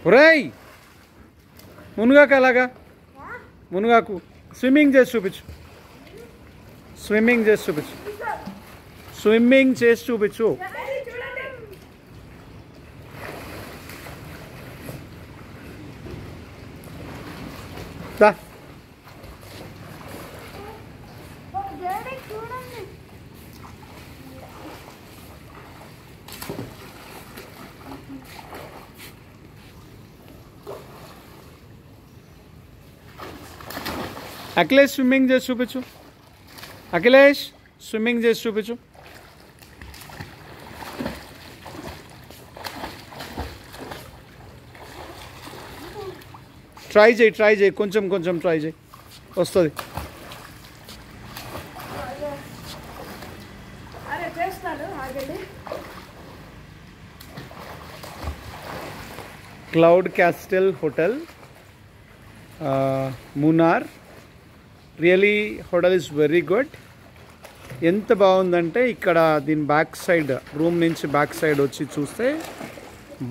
ఒరేయ్ మునుగాకు అలాగా మునుగాకు స్విమ్మింగ్ చేసి చూపించు స్విమ్మింగ్ చేసి చూపించు స్విమ్మింగ్ చేసి చూపించు దా అఖిలేష్ స్విమ్మింగ్ చేసి చూపించు అఖిలేష్ స్విమ్మింగ్ చేసి చూపించు ట్రై చేయి కొంచెం కొంచెం ట్రై చేయి వస్తుంది cloud castle hotel Munnar really hotel is very good ఎంత బాగుందంటే ఇక్కడ దీని బ్యాక్ సైడ్ రూమ్ నుంచి బ్యాక్ సైడ్ వచ్చి చూస్తే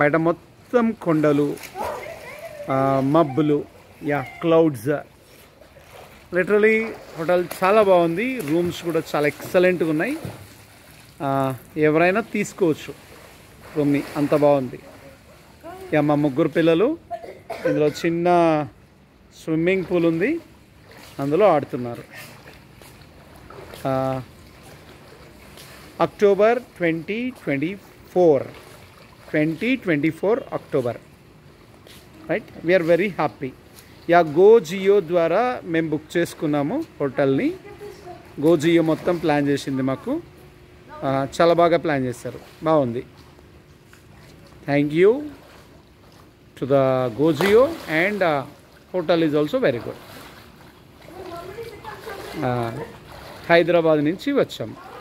బయట మొత్తం కొండలు మబ్బులు క్లౌడ్స్ లిటరలీ హోటల్ చాలా బాగుంది రూమ్స్ కూడా చాలా ఎక్సలెంట్గా ఉన్నాయి ఎవరైనా తీసుకోవచ్చు రూమ్ని అంత బాగుంది మా ముగ్గురు పిల్లలు ఇందులో చిన్న స్విమ్మింగ్ పూల్ ఉంది అందులో ఆడుతున్నారు October 2024 October right we are very happy Go Geo ద్వారా మేము బుక్ చేసుకున్నాము హోటల్ని గో జియో మొత్తం ప్లాన్ చేసింది మాకు చాలా బాగా ప్లాన్ చేశారు బాగుంది thank you to the Go Geo and hotel is also very good Hyderabad నుంచి వచ్చాము